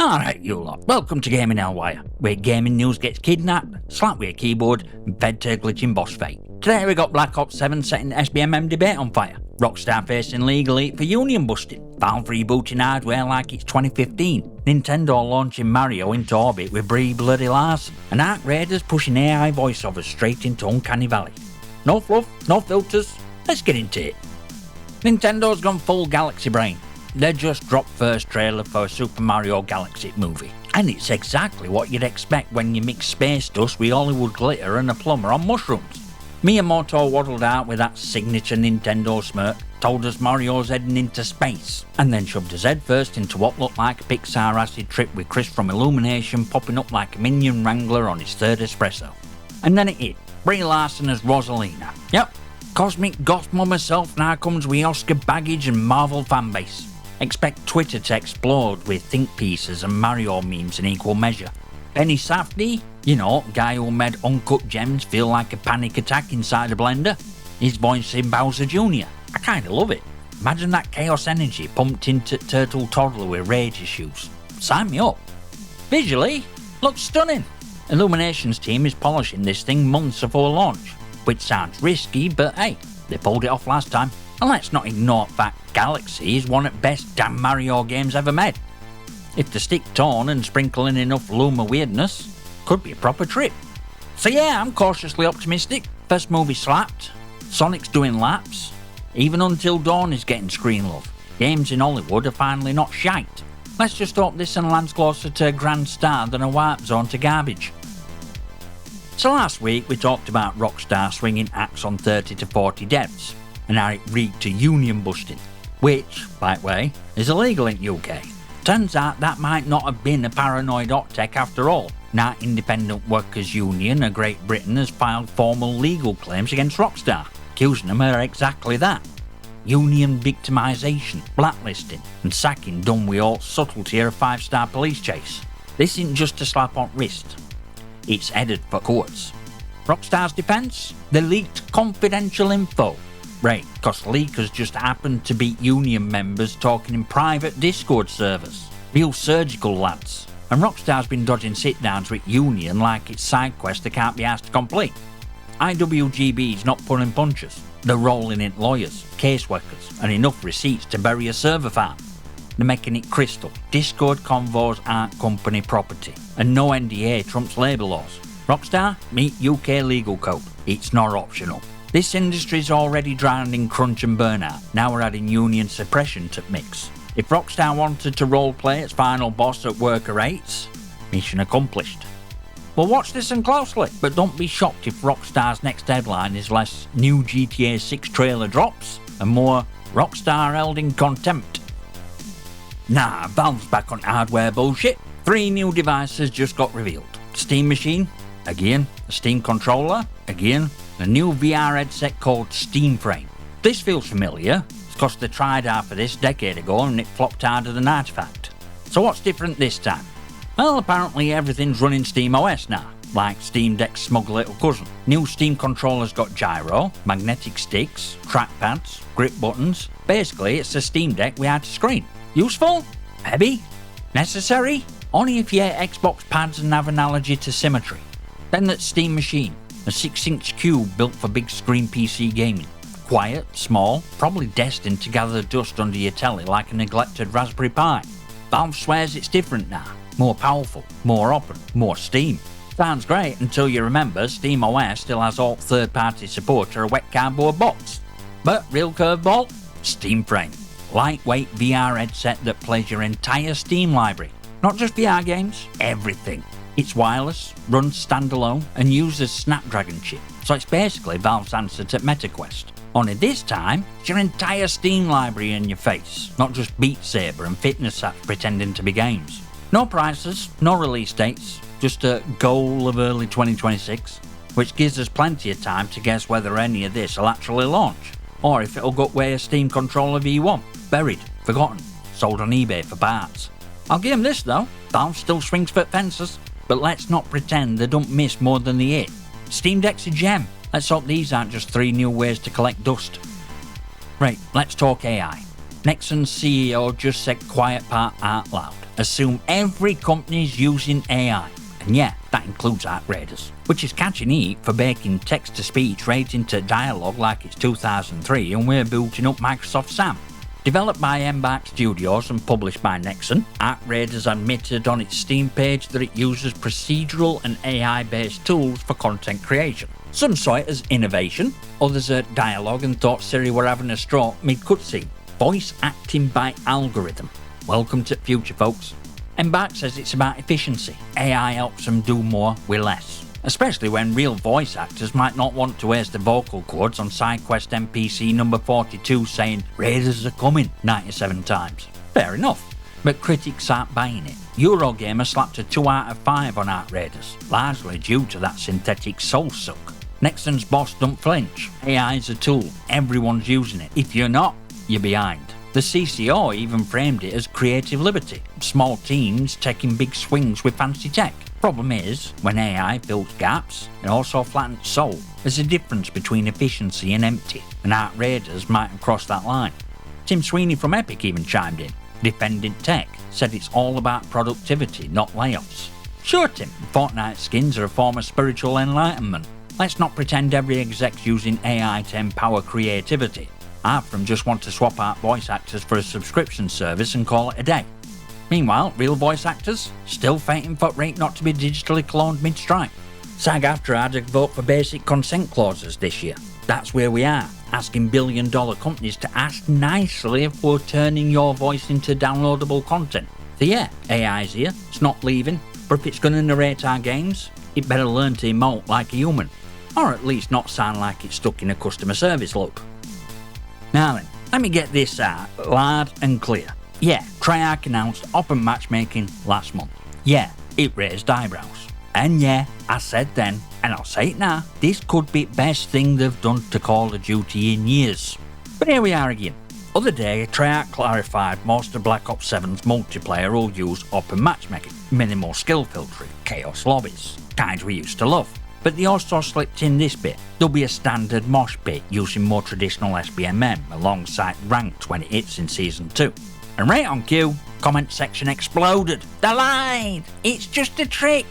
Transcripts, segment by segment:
Alright you lot, welcome to Gaming Hellwire, where gaming news gets kidnapped, slapped with a keyboard and fed to a glitching boss fight. Today we got Black Ops 7 setting SBMM debate on fire, Rockstar facing legal heat for union busting, Valve rebooting hardware like it's 2015, Nintendo launching Mario into orbit with Brie bloody Larson, and Ark Raiders pushing AI voiceovers straight into Uncanny Valley. No fluff, no filters, let's get into it. Nintendo's gone full Galaxy brain. They just dropped first trailer for a Super Mario Galaxy movie. And it's exactly what you'd expect when you mix space dust with Hollywood glitter and a plumber on mushrooms. Miyamoto waddled out with that signature Nintendo smirk, told us Mario's heading into space, and then shoved his head first into what looked like a Pixar acid trip with Chris from Illumination popping up like a minion wrangler on his third espresso. And then it hit, Brie Larson as Rosalina. Yep, cosmic goth mom herself now comes with Oscar baggage and Marvel fanbase. Expect Twitter to explode with think pieces and Mario memes in equal measure. Benny Safdie, you know, guy who made Uncut Gems feel like a panic attack inside a blender. He's voicing Bowser Jr. I kinda love it. Imagine that chaos energy pumped into Turtle Toddler with rage issues. Sign me up. Visually, looks stunning. Illumination's team is polishing this thing months before launch, which sounds risky, but hey, they pulled it off last time. And let's not ignore the fact Galaxy is one of the best damn Mario games ever made. If they stick tone and sprinkle in enough Luma weirdness, could be a proper trip. So yeah, I'm cautiously optimistic. First movie slapped, Sonic's doing laps, even Until Dawn is getting screen love. Games in Hollywood are finally not shite. Let's just hope this one lands closer to a grand star than a warp zone to garbage. So last week we talked about Rockstar swinging axe on 30 to 40 devs, and how it reeked to union busting, which, by the way, is illegal in UK. Turns out that might not have been a paranoid hot tech after all. Now Independent Workers Union of Great Britain has filed formal legal claims against Rockstar, accusing them of exactly that. Union victimisation, blacklisting and sacking done with all subtlety of a 5-star police chase. This isn't just a slap on wrist, it's headed for courts. Rockstar's defence? They leaked confidential info. Right, cause leakers just happened to beat union members talking in private Discord servers. Real surgical lads. And Rockstar's been dodging sit-downs with union like it's side quest they can't be asked to complete. IWGB's not pulling punches. They're rolling in lawyers, caseworkers, and enough receipts to bury a server farm. They're making it crystal. Discord convos aren't company property, and no NDA trumps labour laws. Rockstar, meet UK legal code. It's not optional. This industry's already drowned in crunch and burnout, now we're adding union suppression to the mix. If Rockstar wanted to roleplay its final boss at worker rates, mission accomplished. Well, watch this one closely, but don't be shocked if Rockstar's next headline is less new GTA 6 trailer drops and more Rockstar held in contempt. Nah, Valve's back on hardware bullshit. 3 new devices just got revealed. Steam Machine, again, a Steam controller, again, a new VR headset called Steam Frame. This feels familiar, because they tried half of this a decade ago and it flopped harder than Artifact. So what's different this time? Well, apparently everything's running SteamOS now, like Steam Deck's smug little cousin. New Steam controllers got gyro, magnetic sticks, trackpads, grip buttons. Basically, it's a Steam Deck without a screen. Useful? Maybe? Necessary? Only if you hate Xbox pads and have an allergy to symmetry. Then that's Steam Machine, a 6-inch cube built for big screen PC gaming. Quiet, small, probably destined to gather dust under your telly like a neglected Raspberry Pi. Valve swears it's different now, more powerful, more open, more Steam. Sounds great until you remember SteamOS still has all third-party support for a wet cardboard box. But real curveball? Steam Frame. Lightweight VR headset that plays your entire Steam library. Not just VR games, everything. It's wireless, runs standalone, and uses Snapdragon chip, so it's basically Valve's answer to MetaQuest. Only this time, it's your entire Steam library in your face, not just Beat Saber and fitness apps pretending to be games. No prices, no release dates, just a goal of early 2026, which gives us plenty of time to guess whether any of this will actually launch, or if it'll gut way a Steam controller V1, buried, forgotten, sold on eBay for parts. I'll give them this though, Valve still swings for fences. But let's not pretend they don't miss more than they hit. Steam Deck's a gem. Let's hope these aren't just 3 new ways to collect dust. Right, let's talk AI. Nexon's CEO just said quiet part out loud. assume every company's using AI. And yeah, that includes Arc Raiders, which is catching heat for making text-to-speech right into dialogue like it's 2003 and we're booting up Microsoft SAM. Developed by Embark Studios and published by Nexon, Arc Raiders admitted on its Steam page that it uses procedural and AI-based tools for content creation. Some saw it as innovation, others at dialogue and thought Siri were having a stroke mid-cutscene. Voice acting by algorithm. Welcome to the future, folks. Embark says it's about efficiency. AI helps them do more with less. Especially when real voice actors might not want to waste the vocal cords on SideQuest NPC number 42 saying, "Raiders are coming," 97 times. Fair enough. But critics aren't buying it. Eurogamer slapped a 2 out of 5 on Arc Raiders, largely due to that synthetic soul suck. Nexon's boss don't flinch. AI's a tool. Everyone's using it. If you're not, you're behind. The CCO even framed it as creative liberty, small teams taking big swings with fancy tech. Problem is, when AI fills gaps, it also flattens soul. There's a difference between efficiency and empty, and Arc Raiders might have crossed that line. Tim Sweeney from Epic even chimed in, defending tech, said it's all about productivity, not layoffs. Sure Tim, Fortnite skins are a form of spiritual enlightenment. Let's not pretend every exec's using AI to empower creativity. Half of them just want to swap out voice actors for a subscription service and call it a day. Meanwhile, real voice actors still fighting for right not to be digitally cloned mid-strike. SAG-AFTRA had a vote for basic consent clauses this year. That's where we are, asking billion-dollar companies to ask nicely if we're turning your voice into downloadable content. So yeah, AI's here, it's not leaving, but if it's going to narrate our games, it better learn to emote like a human. Or at least not sound like it's stuck in a customer service loop. Now then, let me get this out loud and clear. Yeah, Treyarch announced open matchmaking last month. Yeah, it raised eyebrows. And yeah, I said then, and I'll say it now, this could be the best thing they've done to Call of Duty in years. But here we are again. Other day, Treyarch clarified most of Black Ops 7's multiplayer will use open matchmaking, minimal skill filtering, chaos lobbies, kinds we used to love. But they also slipped in this bit. There'll be a standard mosh pit using more traditional SBMM alongside Rant when it hits in Season 2. And right on cue, comment section exploded. They lied! It's just a trick!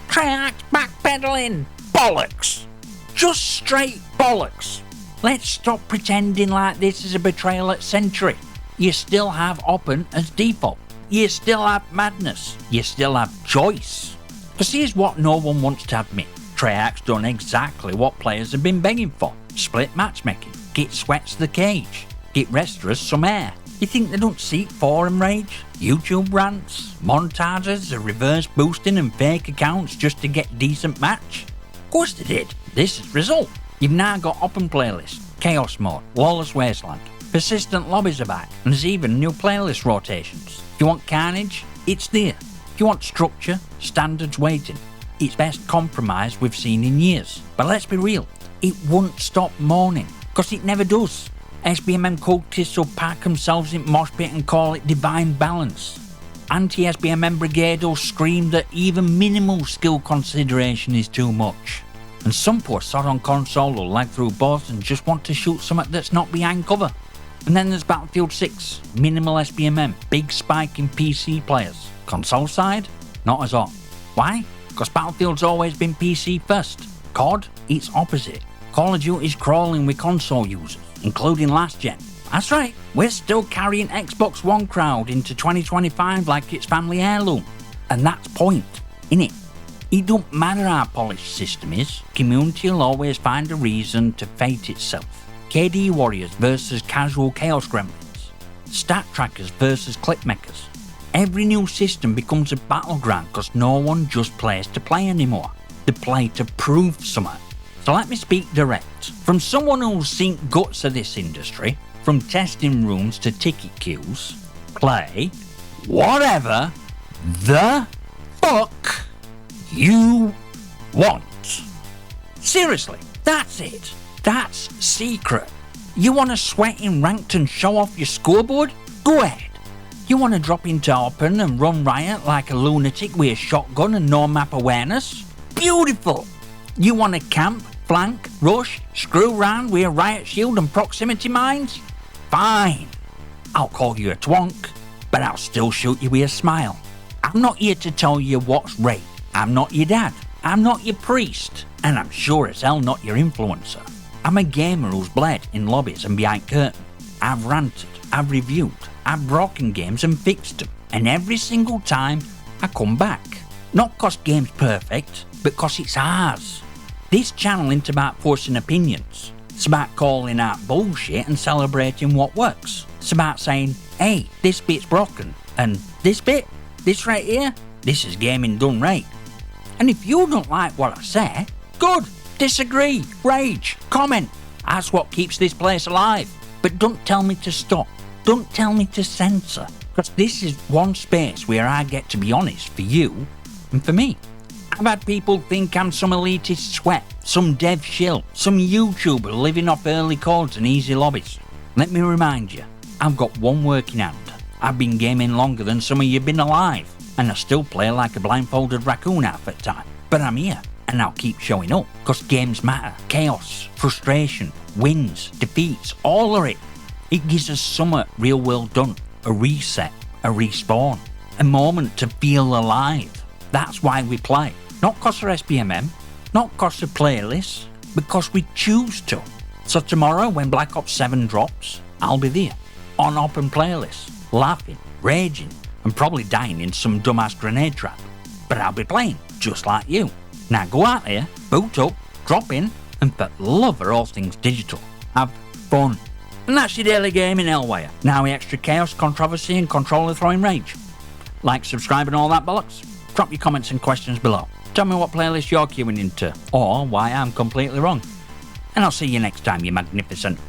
Treyarch's backpedaling! Bollocks! Just straight bollocks! Let's stop pretending like this is a betrayal at Century. You still have open as default. You still have madness. You still have choice. Because here's what no one wants to admit. Treyarch's done exactly what players have been begging for. Split matchmaking. Get Sweats the cage. Get Restorers some air. You think they don't seek forum rage? YouTube rants? Montages of reverse boosting and fake accounts just to get decent match? Of course they did. This is result. You've now got open playlists, chaos mode, lawless wasteland, persistent lobbies are back, and there's even new playlist rotations. If you want carnage, it's there. If you want structure, standards waiting. It's best compromise we've seen in years. But let's be real, it won't stop moaning, because it never does. SBMM cultists will pack themselves in mosh pit and call it divine balance. Anti-SBMM brigade will scream that even minimal skill consideration is too much. And some poor sod on console will lag through both and just want to shoot something that's not behind cover. And then there's Battlefield 6, minimal SBMM, big spike in PC players. Console side, not as hot. Why? Because Battlefield's always been PC first. COD, it's opposite. Call of Duty's crawling with console users, including last gen. That's right, we're still carrying Xbox One crowd into 2025 like it's family heirloom. And that's point, innit? It don't matter how polished system is, community will always find a reason to fate itself. KD warriors versus casual chaos gremlins. Stat trackers versus clipmakers. Every new system becomes a battleground because no one just plays to play anymore. They play to prove something. So let me speak direct. From someone who's seen guts of this industry, from testing rooms to ticket queues, play whatever the fuck you want. Seriously, that's it. That's secret. You want to sweat in ranked and show off your scoreboard? Go ahead. You want to drop into open and run riot like a lunatic with a shotgun and no map awareness? Beautiful. You want to camp, flank, rush, screw round with a riot shield and proximity mines? Fine. I'll call you a twonk, but I'll still shoot you with a smile. I'm not here to tell you what's right. I'm not your dad. I'm not your priest. And I'm sure as hell not your influencer. I'm a gamer who's bled in lobbies and behind curtains. I've ranted, I've reviewed, I've broken games and fixed them. And every single time, I come back. Not cause game's perfect, but cause it's ours. This channel ain't about forcing opinions. It's about calling out bullshit and celebrating what works. It's about saying, hey, this bit's broken. And this bit, this right here, this is gaming done right. And if you don't like what I say, good, disagree, rage, comment. That's what keeps this place alive. But don't tell me to stop. Don't tell me to censor. Because this is one space where I get to be honest for you and for me. I've had people think I'm some elitist sweat, some dev shill, some YouTuber living off early codes and easy lobbies. Let me remind you, I've got one working hand. I've been gaming longer than some of you been alive, and I still play like a blindfolded raccoon half the time. But I'm here, and I'll keep showing up, because games matter. Chaos, frustration, wins, defeats, all of it. It gives us something real well done, a reset, a respawn, a moment to feel alive. That's why we play. Not because of SBMM, not because of playlists, because we choose to. So tomorrow when Black Ops 7 drops, I'll be there, on open playlists, laughing, raging, and probably dying in some dumbass grenade trap. But I'll be playing, just like you. Now go out there, boot up, drop in, and for love of all things digital, have fun. And that's your daily gaming Hellwire. Now with extra chaos, controversy, and controller throwing rage. Like, subscribe, and all that bollocks. Drop your comments and questions below. Tell me what playlist you're queuing into, or why I'm completely wrong. And I'll see you next time, you magnificent